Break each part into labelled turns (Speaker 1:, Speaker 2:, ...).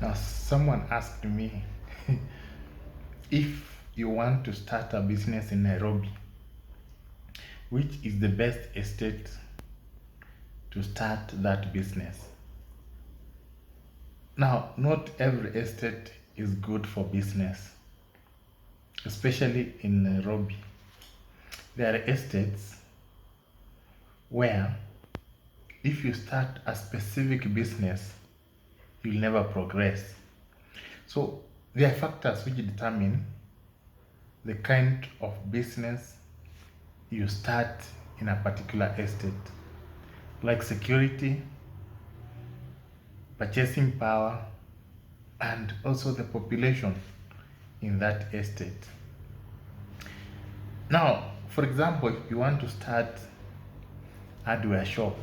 Speaker 1: Now, someone asked me if you want to start a business in Nairobi, which is the best estate to start that business? Now, not every estate is good for business, especially in Nairobi. There are estates where if you start a specific business, you'll never progress. So there are factors which determine the kind of business you start in a particular estate, like security, purchasing power, and also the population in that estate. Now, for example, if you want to start hardware shop,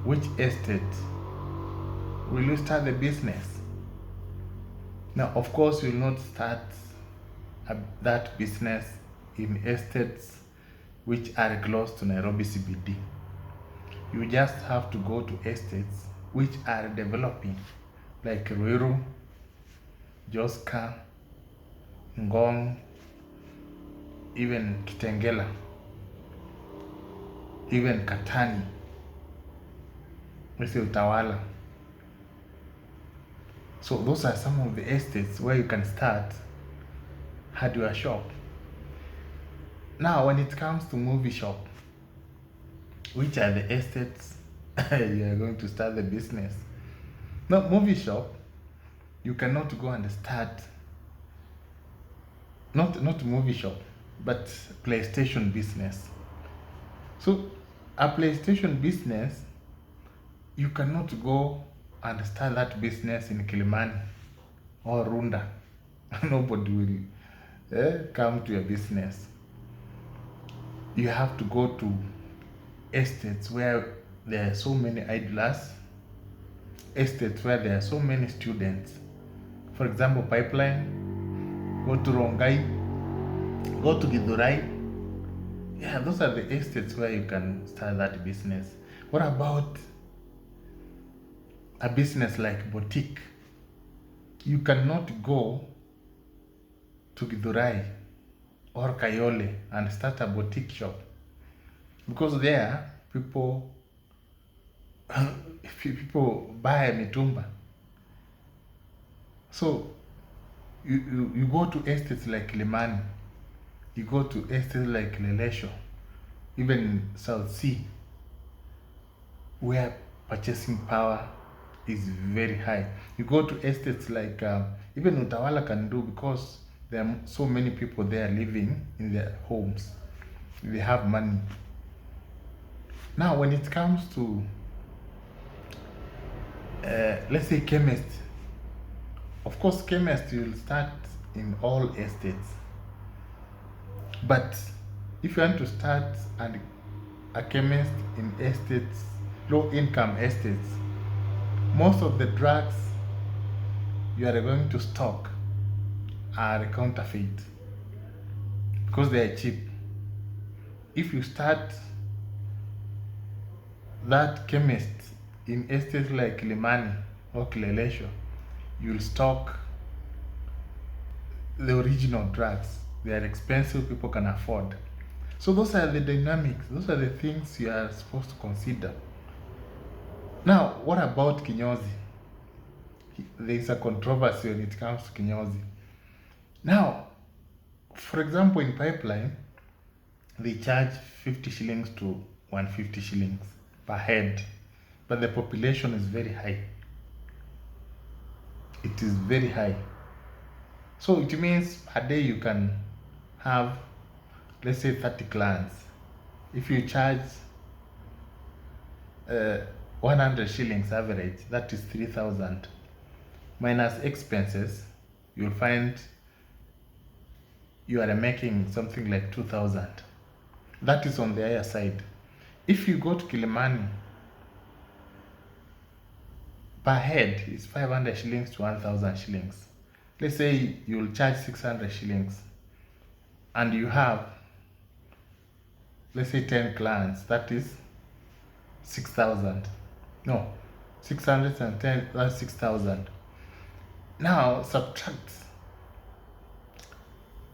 Speaker 1: which estate will you start the business? Now, of course, you will not start that business in estates which are close to Nairobi CBD. You just have to go to estates which are developing, like Ruiru, Joska, Ngong, even Kitengela, even Katani, let's say Utawala. So those are some of the estates where you can start hardware shop. Now, when it comes to movie shop, which are the estates you are going to start the business? Now, movie shop, you cannot go and start, not movie shop, but PlayStation business. So, a PlayStation business, you cannot go and start that business in Kilimani or Runda. Nobody will come to your business. You have to go to estates where there are so many idlers, estates where there are so many students. For example, Pipeline, go to Rongai, go to Githurai. Yeah, those are the estates where you can start that business. What about a business like boutique? You cannot go to Githurai or Kayole and start a boutique shop, because there people buy mitumba. So you go to estates like Limani, you go to estates like Lelesho, even in South Sea, where purchasing power is very high. You go to estates like even Utawala can do, because there are so many people there living in their homes. They have money. Now, when it comes to, let's say, chemist, of course, chemist will start in all estates. But if you want to start a chemist in estates, low income estates, most of the drugs you are going to stock are counterfeit because they are cheap. If you start that chemist in estates like Limani or Kilelesho, you'll stock the original drugs. They are expensive, people can afford. So those are the dynamics, those are the things you are supposed to consider. Now, what about kinyozi? There is a controversy when it comes to kinyozi. Now, for example, in Pipeline, they charge 50 shillings to 150 shillings per head, but the population is very high. It is very high. So it means a day you can have, let's say, 30 clients. If you charge 100 shillings average, that is 3,000. Minus expenses, you'll find you are making something like 2,000. That is on the higher side. If you go to Kilimani, per head is 500 shillings to 1,000 shillings. Let's say you'll charge 600 shillings and you have, let's say, 10 clients, that is 6,000. No, 610, that's 6,000. Now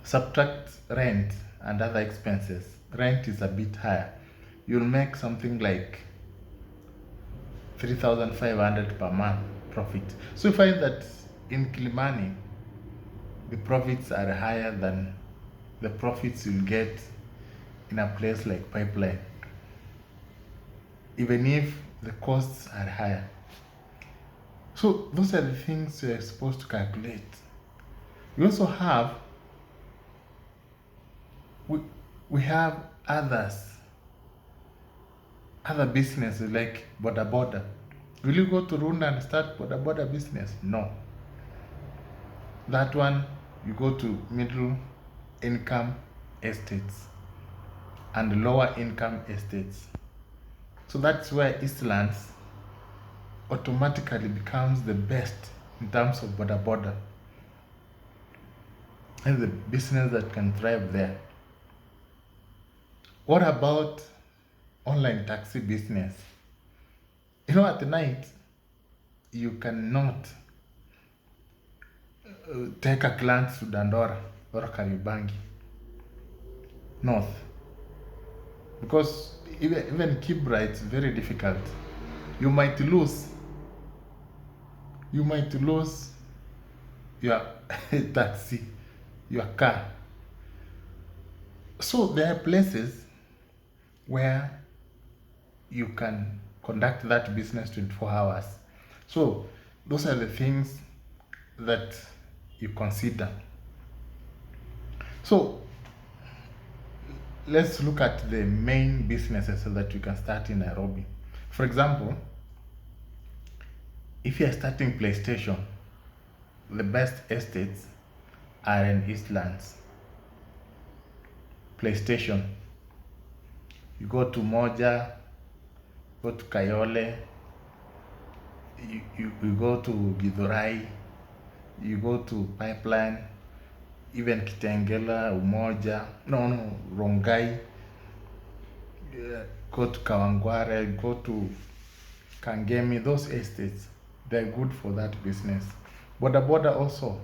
Speaker 1: subtract rent and other expenses. Rent is a bit higher. You'll make something like 3,500 per month profit. So you find that in Kilimani, the profits are higher than the profits you'll get in a place like Pipeline, even if the costs are higher. So those are the things you're supposed to calculate. We also have we have other businesses like boda boda. Will you go to Runda and start boda business? No. That one, you go to middle income estates and lower income estates. So that's where Eastlands automatically becomes the best in terms of boda boda and the business that can thrive there. What about online taxi business? At night, you cannot take a client to Dandora or Kariobangi North, because even Kibra, it's very difficult. You might lose your taxi, your car. So there are places where you can conduct that business 24 hours. So those are the things that you consider. So let's look at the main businesses so that you can start in Nairobi. For example, if you are starting PlayStation, the best estates are in Eastlands. PlayStation, you go to Moja, go to Kayole, you go to Githurai, you go to Pipeline, even Kitengela, Umoja, Rongai, go to Kawangware, go to Kangemi. Those estates, they're good for that business. Boda boda also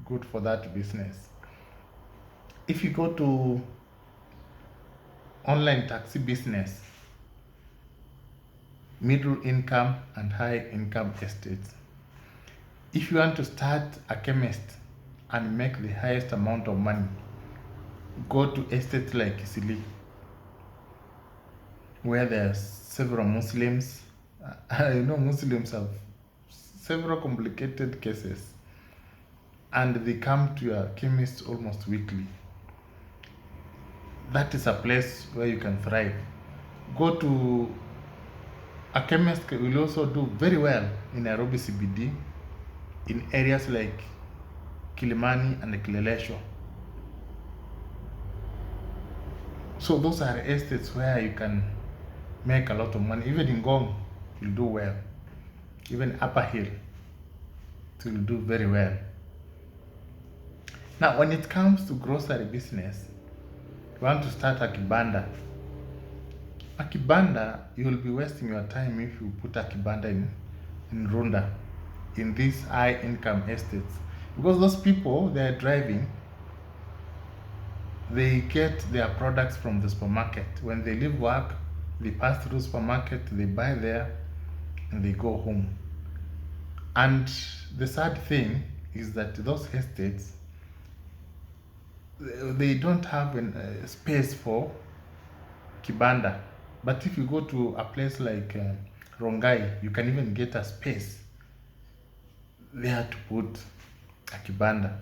Speaker 1: good for that business. If you go to online taxi business, middle income and high income estates. If you want to start a chemist and make the highest amount of money, go to estates like Isili, where there are several Muslims. I know Muslims have several complicated cases, and they come to your chemist almost weekly. That is a place where you can thrive. Go to a chemist will also do very well in Nairobi CBD, in areas like Kilimani and Kileleshwa. So those are estates where you can make a lot of money. Even in Ngong, you'll do well. Even Upper Hill, it will do very well. Now, when it comes to grocery business, you want to start a kibanda. A kibanda, you will be wasting your time if you put a kibanda in Runda, in these high income estates. Because those people, they are driving, they get their products from the supermarket. When they leave work, they pass through the supermarket, they buy there, and they go home. And the sad thing is that those estates, they don't have a space for kibanda. But if you go to a place like Rongai, you can even get a space there to put a kibanda.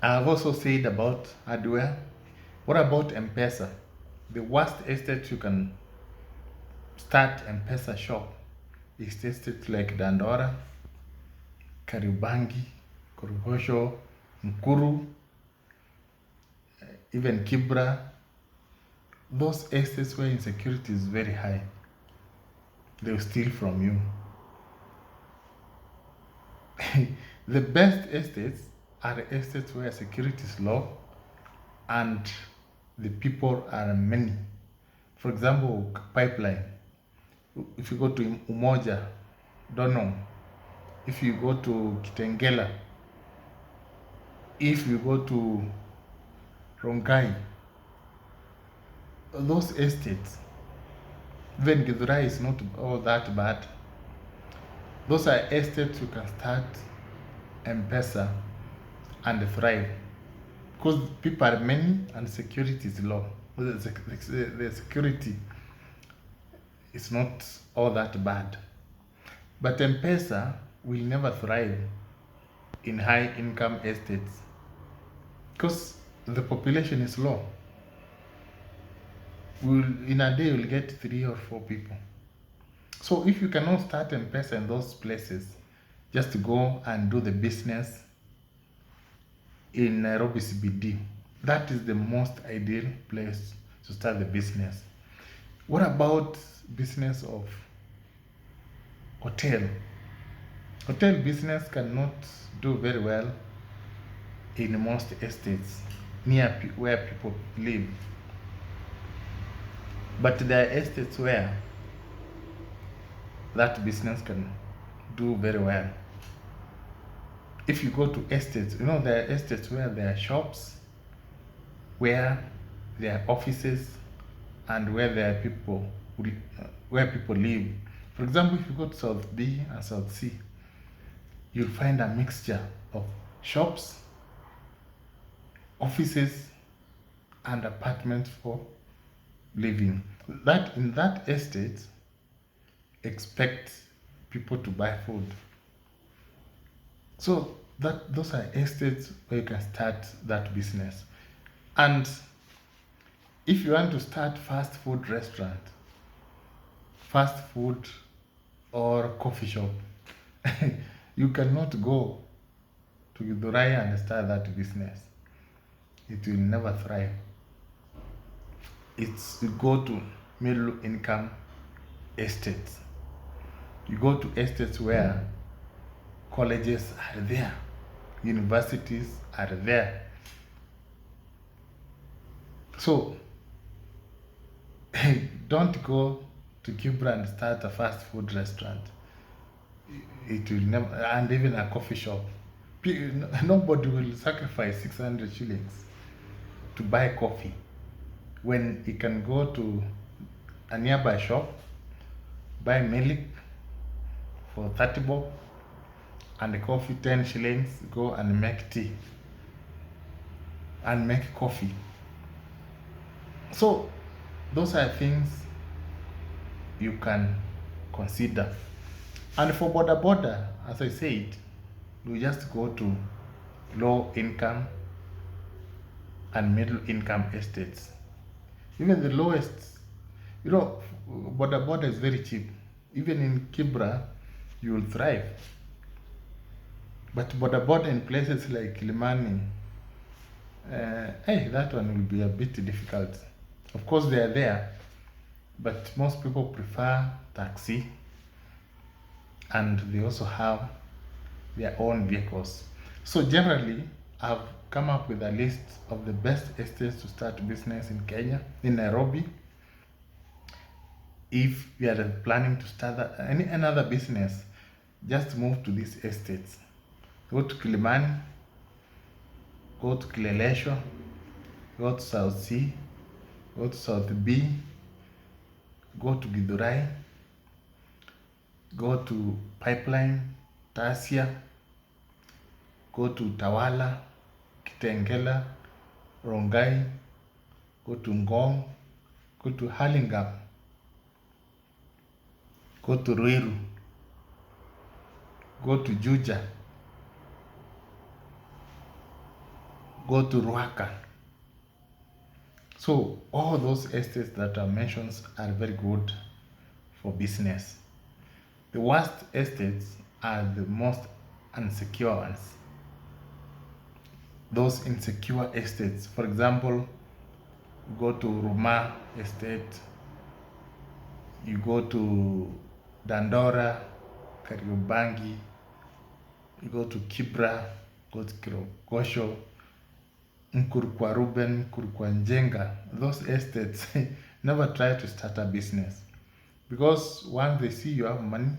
Speaker 1: I've also said about hardware. What about M-Pesa? The worst estate you can start M-Pesa shop is estates like Dandora, Kariobangi, Korogosho, Nkuru, even Kibra. Those estates where insecurity is very high, they will steal from you. The best estates are estates where security is low and the people are many. For example, Pipeline. If you go to Umoja, Donong, if you go to Kitengela, if you go to Rongai, those estates, even Githurai is not all that bad. Those are estates you can start M-Pesa and thrive. Because people are many and security is low. The security is not all that bad. But M-Pesa will never thrive in high income estates because the population is low. In a day, you'll get 3 or 4 people. So if you cannot start M-Pesa in those places, just go and do the business in Nairobi CBD. That is the most ideal place to start the business. What about business of hotel? Hotel business cannot do very well in most estates near where people live. But there are estates where that business can do very well. If you go to estates, there are estates where there are shops, where there are offices, and where there are people where people live. For example, if you go to South B and South C, you'll find a mixture of shops, offices, and apartments for living. That in that estate, expect people to buy food. So those are estates where you can start that business. And if you want to start fast food restaurant, fast food or coffee shop, you cannot go to Githurai and start that business. It will never thrive. It's you go to middle income estates. You go to estates where colleges are there, universities are there. So don't go to Cuba and start a fast food restaurant. It will never, and even a coffee shop. Nobody will sacrifice 600 shillings to buy coffee when he can go to a nearby shop, buy milk for 30 bob and the coffee 10 shillings, go and make tea and make coffee. So those are things you can consider. And for border, as I said, you just go to low income and middle income estates. Even the lowest, border is very cheap. Even in Kibra, you will thrive. But border in places like Kilimani, that one will be a bit difficult. Of course, they are there, but most people prefer taxi, and they also have their own vehicles. So generally, I've come up with a list of the best estates to start business in Kenya, in Nairobi. If you are planning to start any other business, just move to these estates. Go to Kilimani, go to Kileleshwa, go to South C, go to South B, go to Githurai, go to Pipeline, Tasia, go to Tawala, Kitengela, Rongai, go to Ngong, go to Hurlingham, go to Ruiru, go to Juja, go to Ruaka. So all those estates that are mentioned are very good for business. The worst estates are the most insecure ones. Those insecure estates, for example, you go to Ruma Estate, you go to Dandora, Kariobangi, you go to Kibra, go to Kirogosho, Nkurukwa Ruben, Nkurukwa Njenga. Those estates, never try to start a business, because once they see you have money,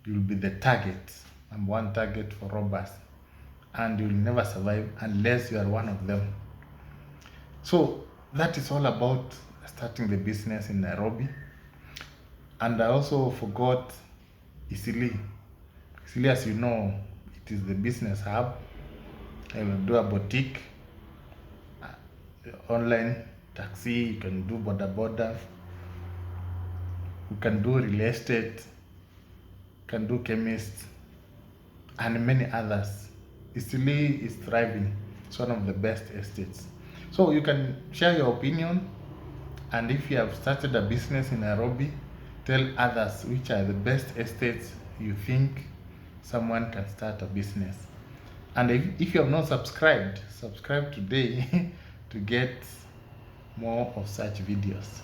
Speaker 1: you'll be the target. number one target for robbers, and you'll never survive unless you are one of them. So that is all about starting the business in Nairobi. And I also forgot Eastleigh. Eastleigh, as you know, it is the business hub. I will do a boutique, online taxi, you can do boda boda, you can do real estate, you can do chemist, and many others. Eastleigh is thriving. It's one of the best estates. So you can share your opinion, and if you have started a business in Nairobi, tell others which are the best estates you think someone can start a business. And if you have not subscribed, subscribe today to get more of such videos.